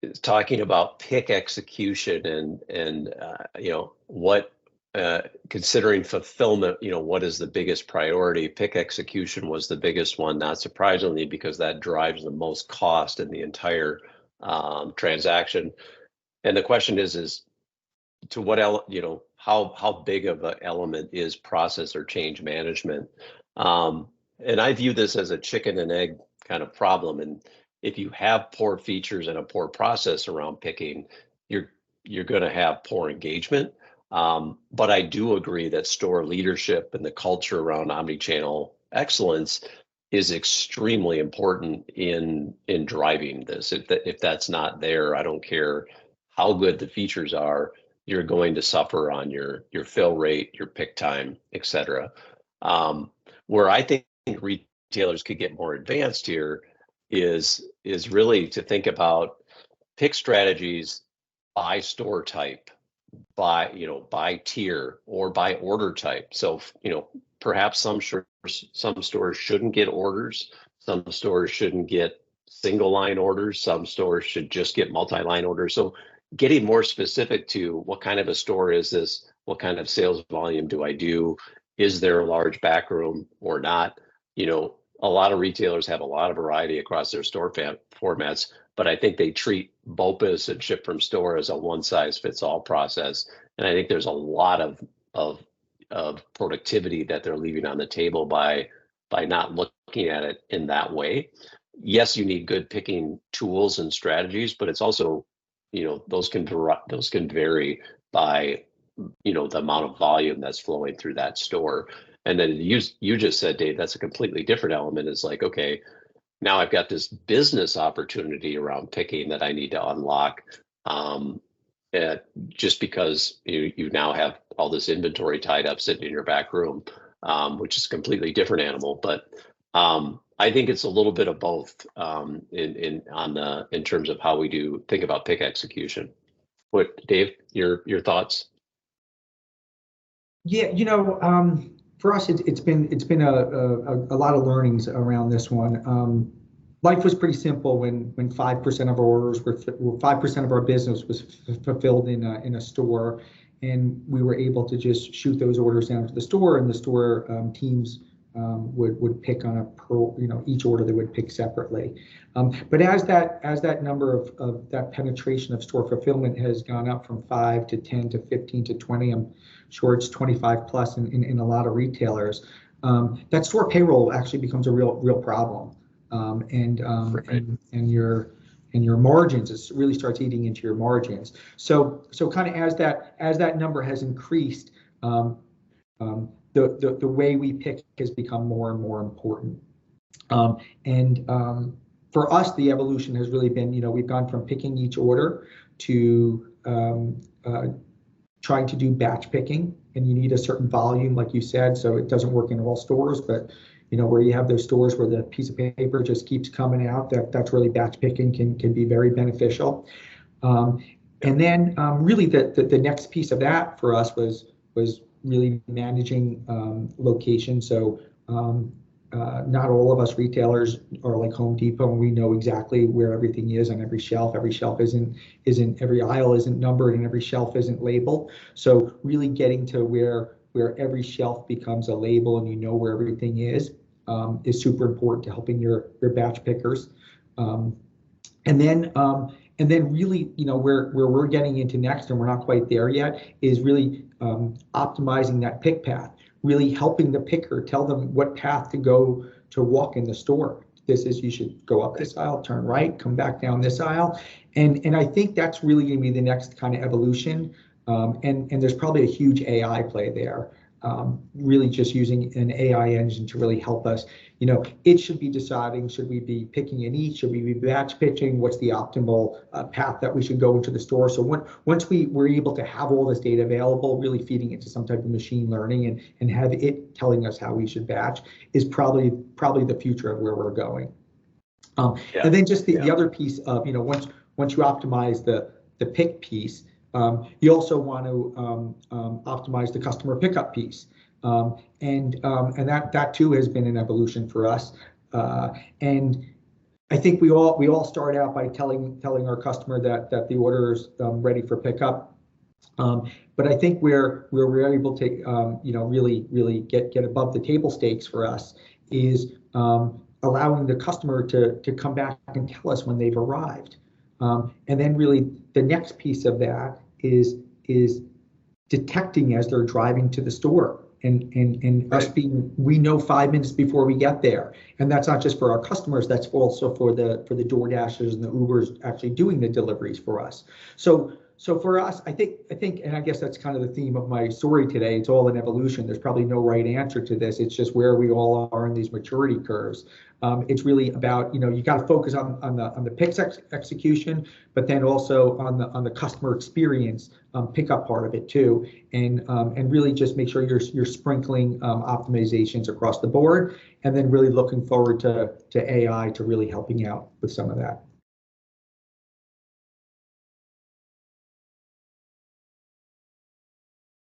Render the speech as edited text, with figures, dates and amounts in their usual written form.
is talking about pick execution and what considering fulfillment, what is the biggest priority? Pick execution was the biggest one, not surprisingly, because that drives the most cost in the entire transaction. And the question is to what how big of an element is process or change management? And I view this as a chicken and egg kind of problem. And if you have poor features and a poor process around picking, you're going to have poor engagement. But I do agree that store leadership and the culture around omnichannel excellence is extremely important in driving this. If that's not there, I don't care how good the features are, you're going to suffer on your fill rate, your pick time, et cetera. Where I think retailers could get more advanced here is really to think about pick strategies by store type, by tier, or by order type. So perhaps some stores shouldn't get orders, some stores shouldn't get single line orders, some stores should just get multi-line orders. So getting more specific to what kind of a store is this, what kind of sales volume do I do, is there a large back room or not? A lot of retailers have a lot of variety across their store formats, but I think they treat BOPUS and ship from store as a one size fits all process. And I think there's a lot of productivity that they're leaving on the table by not looking at it in that way. Yes, you need good picking tools and strategies, but it's also, those can vary by, the amount of volume that's flowing through that store. And then you just said, Dave, that's a completely different element. Is like, okay, now I've got this business opportunity around picking that I need to unlock. Just because you now have all this inventory tied up sitting in your back room, which is a completely different animal. But I think it's a little bit of both in terms of how we think about pick execution. What, Dave, your thoughts? Yeah, for us, it's been a lot of learnings around this one. Life was pretty simple when 5% of our orders were 5% of our business was fulfilled in a store, and we were able to just shoot those orders down to the store, and the store teams would pick on each order they would pick separately. But as that number of that penetration of store fulfillment has gone up from 5 to 10 to 15 to 20, I'm sure it's 25 plus in a lot of retailers, that store payroll actually becomes a real problem. And your margins, it really starts eating into your margins. So kind of as that number has increased, the way we pick has become more and more important. For us, the evolution has really been, we've gone from picking each order to trying to do batch picking, and you need a certain volume, like you said, so it doesn't work in all stores, but where you have those stores where the piece of paper just keeps coming out, that's really batch picking can be very beneficial. And then really the next piece of that for us was really managing location. So not all of us retailers are like Home Depot, and we know exactly where everything is on every shelf. Every shelf isn't every aisle isn't numbered, and every shelf isn't labeled. So really getting to where every shelf becomes a label and where everything is super important to helping your batch pickers. And then really, where we're getting into next, and we're not quite there yet, is really optimizing that pick path, really helping the picker, tell them what path to go to walk in the store. This is, you should go up this aisle, turn right, come back down this aisle. And I think that's really going to be the next kind of evolution. And there's probably a huge AI play there. Really just using an AI engine to really help us. It should be deciding, should we be picking in each, should we be batch pitching, what's the optimal path that we should go into the store. So once we're able to have all this data available, really feeding it to some type of machine learning and have it telling us how we should batch is probably the future of where we're going. And then just the other piece of, once you optimize the pick piece, you also want to optimize the customer pickup piece, and that too has been an evolution for us. And I think we all start out by telling our customer that the order is ready for pickup. But I think where we're able to really get above the table stakes for us is allowing the customer to come back and tell us when they've arrived. And then really the next piece of that is detecting as they're driving to the store, and Right. us we know 5 minutes before we get there. And that's not just for our customers, that's also for the DoorDashers and the Ubers actually doing the deliveries for us. So for us, I think, and I guess that's kind of the theme of my story today. It's all an evolution. There's probably no right answer to this. It's just where we all are in these maturity curves. It's really about, you got to focus on the picks execution, but then also on the customer experience pickup part of it too, and really just make sure you're sprinkling optimizations across the board, and then really looking forward to AI to really helping out with some of that.